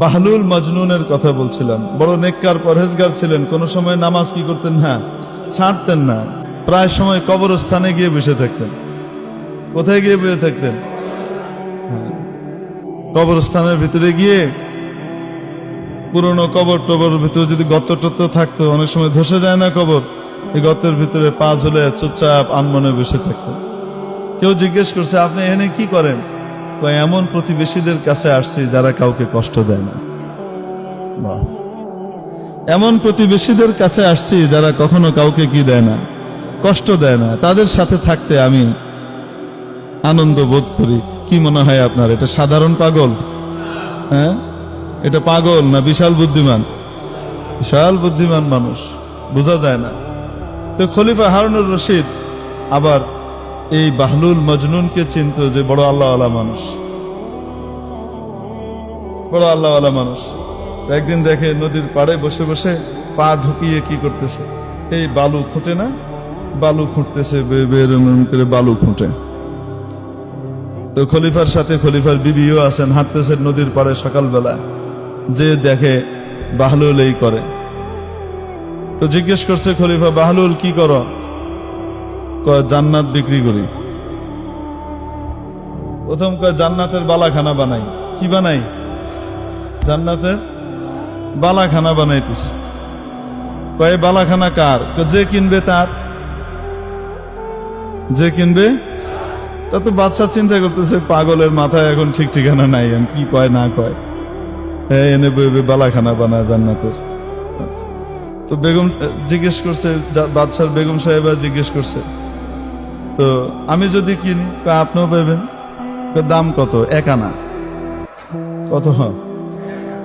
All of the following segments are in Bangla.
বাহলুল মজনুনের কথা বলছিলাম। বড় নেককার পরহেজগার ছিলেন। কোন সময় নামাজ কি করতেন না, ছাড়তেন না। প্রায় সময় কবরস্থানে গিয়ে বসে থাকতেন। কোথায় গিয়ে বসে থাকতেন? কবরস্থানের ভিতরে গিয়ে পুরনো কবর টবর ভিতরে যদি গর্ত টর্ত থাকতো, অনেক সময় ধসে যায় না কবর, এই গর্তের ভিতরে পা ঝুলে চুপচাপ আনমনে বসে থাকতেন। কেউ জিজ্ঞেস করছে, আপনি এখানে কি করেন? এমন প্রতিবেশীদের কাছে আসছি যারা কাউকে কষ্ট দেয় না। বাহ! এমন প্রতিবেশীদের কাছে আসছি যারা কখনো কাউকে কি দেয় না, কষ্ট দেয় না। তাদের সাথে থাকতে আমি আনন্দ বোধ করি। কি মনে হয় আপনার? এটা সাধারণ পাগল? হ্যাঁ, এটা পাগল না বিশাল বুদ্ধিমান? বিশাল বুদ্ধিমান মানুষ, বোঝা যায় না। তো খলিফা হারুনুর রশিদ আবার এই বাহলুল মজনুনকে চিনত যে বড় আল্লাহওয়ালা মানুষ, বড় আল্লাহওয়ালা মানুষ। একদিন দেখে নদীর পাড়ে বসে বসে পা ঢুকিয়ে কি করতেছে, এই বালু খুঁটে না, বালু খুঁটতেছে, করে বালু খুঁটে। তো খলিফার সাথে খলিফার বিবিও আছেন, হাঁটতেছেন নদীর পাড়ে সকালবেলা, যে দেখে বাহলুল এই করে। তো জিজ্ঞেস করছে খলিফা, বাহলুল কি করো? জান্নাত বিক্রি করি। প্রথম কয় জান্নাতের বালাখানা বানাই। কি বানাই? জান্নাতের বালাখানা বানাইতেছে। কয় বালাখানা কার? যে কিনবে তার। যে কিনবে তা তো বাদশা চিন্তা করতেছে, পাগলের মাথায় এখন ঠিক ঠিকানা নাই, কি কয় না কয়। এনে বালাখানা বানায় জান্নাতের। তো বেগম জিজ্ঞেস করছে, বাদশার বেগম সাহেবা জিজ্ঞেস করছে, তো আমি যদি কিনি? আপনিও পাইবেন। দাম কত? 1 আনা। কত?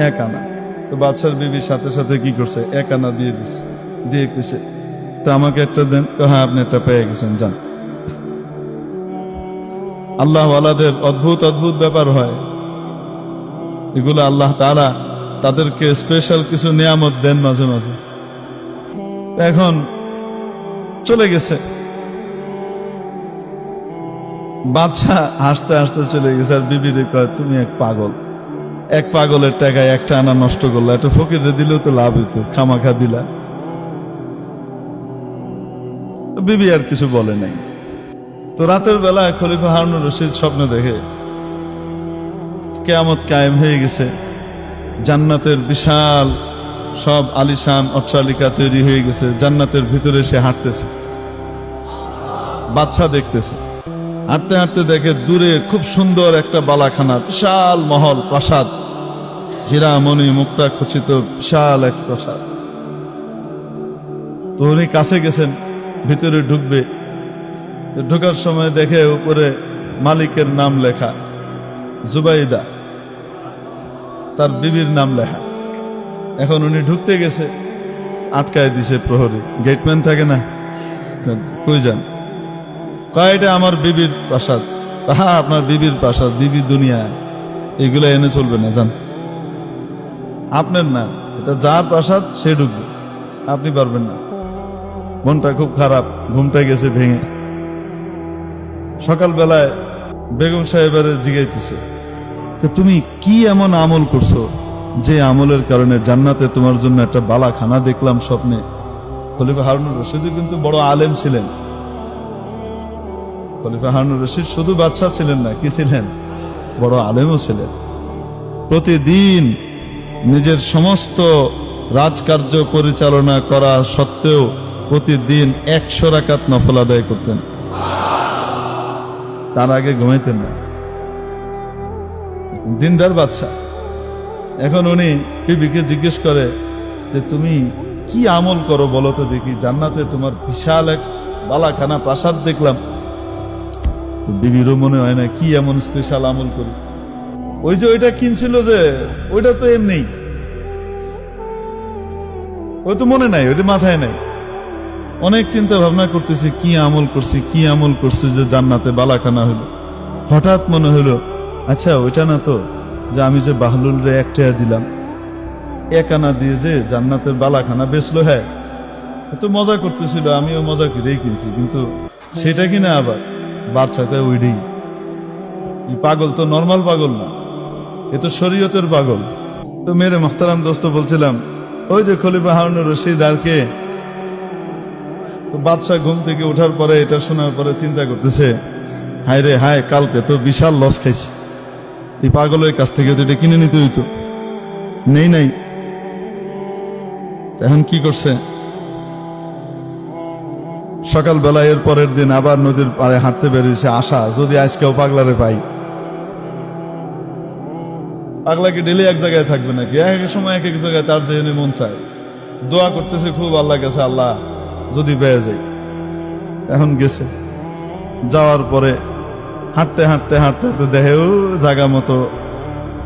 1 আনা। তো বাদশার বিবি সাথে সাথে কি করছে, 1 আনা দিয়ে দিচ্ছে। দিয়ে কইছে, তো আমাকে একটা দেন। হ্যাঁ, আপনি একটা পেয়ে গেছেন, যান। আল্লাহ ওয়ালাদের অদ্ভুত অদ্ভুত ব্যাপার হয়। এগুলো আল্লাহ তাআলা তাদেরকে স্পেশাল কিছু নিয়ামত দেন মাঝে মাঝে। এখন চলে গেছে বাদশা, হাসতে হাসতে চলে গেছে। আর বিবিরে কয়, তুমি এক পাগল, এক পাগলের টাকায় 1টা আনা নষ্ট করলা। একটা ফকিরে দিলেও তো লাভ হইতো, খামাখা দিলা। বিবি আর কিছু বলে নাই। তো রাতের বেলা খলিফা হারুনুর রশিদ স্বপ্নে দেখে কিয়ামত কায়েম হয়ে গেছে, জান্নাতের বিশাল সব আলিশান অট্টালিকা তৈরি হয়ে গেছে, জান্নাতের ভিতরে সে হাঁটতেছে, বাদশা দেখতেছে। হাঁটতে হাঁটতে দেখে দূরে খুব সুন্দর একটা বালাখানা, বিশাল মহল, প্রাসাদ, হীরা মণি মুক্তা খচিত বিশাল এক প্রাসাদ। তো উনি কাছে গেছেন, ভিতরে ঢুকবে। তো ঢোকার সময় দেখে উপরে মালিকের নাম লেখা, জুবাইদা, তার বিবির নাম লেখা। এখন উনি ঢুকতে গেছে, আটকায় দিছে প্রহরী। গেটম্যান থাকে না, কই যান? কয়, এটা আমার বিবির প্রাসাদ। হ্যাঁ, আপনার বিবির প্রাসাদ, বিবি দুনিয়া, এগুলো এনে চলবে না, যান। আপনার না, এটা যার প্রাসাদ সে ঢুকবে, আপনি পারবেন না। মনটা খুব খারাপ, ঘুমটা গেছে ভেঙে। সকালবেলায় বেগম সাহেবের জিগাইতেছে, তুমি কি এমন আমল করছো যে আমলের কারণে জান্নাতে তোমার জন্য একটা বালাখানা দেখলাম স্বপ্নে? খলিফা হারুনুর রশিদ কিন্তু বড় আলেম ছিলেন। খলিফা হারুনুর রশিদ শুধু বাদশা ছিলেন না, কি ছিলেন? বড় আলেমও ছিলেন। প্রতিদিন নিজের সমস্ত রাজকার্য পরিচালনা করা সত্ত্বেও প্রতিদিন 100 রাকাত নফল আদায় করতেন। তার আগে ঘুমাইতেন না। দিনদার বাদশা। এখন উনি বিবিকে জিজ্ঞেস করে যে, তুমি কি আমল করো বলো তো দেখি, জান্নাতে তোমার বিশাল এক বালাখানা প্রাসাদ দেখলাম। বিবিরও মনে হয় না কি এমন স্পেশাল আমল করি। ওই যে ওইটা কিনছিল, যে ওইটা তো এমনি, ওই তো মনে নাই, ওইটা মাথায় নাই। অনেক চিন্তা ভাবনা করতেছি, কি আমল করছি, কি আমল করছি যে জান্নাতে বালাখানা হইল। হঠাৎ মনে হইল, আচ্ছা ওইটা না তো যে আমি যে বাহলুল রে 1 টাকা দিলাম, 1 আনা দিয়ে যে জান্নাতের বালাখানা বেচলো। হ্যাঁ, তো মজা করতেছিল, আমিও মজা করেই কিনছি, কিন্তু সেটা কিনা আবার বাদশাকে ওইটাই। পাগল তো নর্মাল পাগল না, এ তো শরীয়তের পাগল। তো মেরে মোহতারাম দোস্ত বলছিলাম, ওই যে খলিফা হারুনুর রশিদ আর কে। তো বাদশাহ ঘুম থেকে ওঠার পরে এটা শোনার পরে চিন্তা করতেছে, হায় রে হায়, কালকে তো বিশাল লস খাইছি, এই পাগলের কাছ থেকে তো এটা কিনে নিতে হইতো, নাই। এখন কি করছে, সকালবেলা এর পরের দিন আবার নদীর পাড়ে হাঁটতে বেরিয়েছে, আশা যদি আজকেও পাগলারে পাই। পাগলা কি ডেলি এক জায়গায় থাকবে নাকি? এক এক সময় এক এক জায়গায় তার যেখানে মন চায় দোয়া করতেছে খুব আল্লাহ কাছে, আল্লাহ যদি পেয়ে যাই। এখন গেছে, যাওয়ার পরে হাঁটতে হাঁটতে হাঁটতে হাঁটতে দেখে ও জায়গা মতো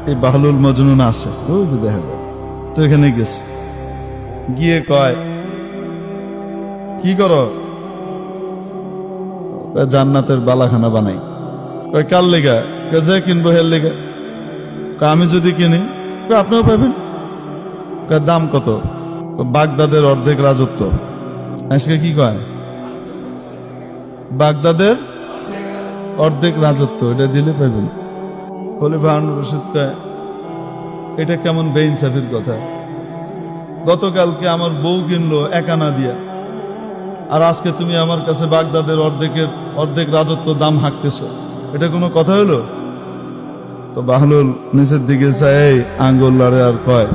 এই বাহলুল মজনুন আছে, ও যে দেখা যায়। তো এখানে গেছে, গিয়ে কয় কি করো? জান্নাতের বালাখানা বানাই। কয় কার লেগা? যে কিনবো হের লেগা। আমি যদি কিনি আপনিও পাবেন। দাম কত? বাগদাদের অর্ধেক রাজত্ব। আজকে কি কয়? বাগদাদের অর্ধেক রাজত্ব, এটা দিলে পাবেন। খলিফা হারুনুর রশিদ কয় এটা কেমন বেইনসাফির কথা? গতকালকে আমার বউ কিনলো 1 আনা দিয়া, আর আজকে তুমি আমার কাছে বাগদাদের অর্ধেক রাজত্ব দাম হাঁকতেছো, এটা কোনো কথা হলো? তো বাহলুল নিচের দিকে চাই আঙ্গুল লড়ে আর কয়,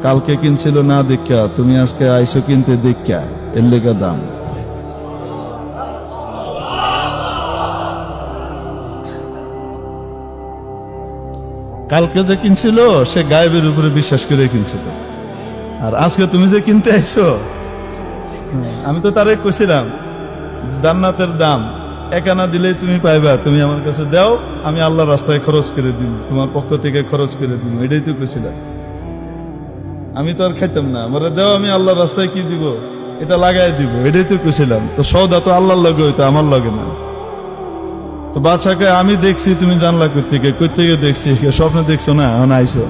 কালকে কিনছিল না দেখা, তুমি আজকে আইসো কিনতে দেখা, এর লেগা দাম। কালকে যে কিনছিল সে গায়েবের উপরে বিশ্বাস করে কিনছিল, আর আজকে তুমি যে কিনতে আইছো, আমি তো তারে কইছিলাম জান্নাতের দাম 1 আনা দিলেই তুমি পাইবা, তুমি আমার কাছে দাও, আমি আল্লাহর রাস্তায় খরচ করে দিব, তোমার পক্ষ থেকে খরচ করে দিব, এটাই তো কইছিলাম। আমি তো আর খাইতাম না, আমার দাও, আমি আল্লাহর রাস্তায় কি দিব, এটা লাগাই দিব, এটাই তো কইছিলাম। তো সওদা তো আল্লাহর লগে হইতো, আমার লগে না। তো বাদশাকে আমি দেখছি, তুমি জানলা কই থেকে দেখছি? স্বপ্নে দেখছো না? এখন আইসো।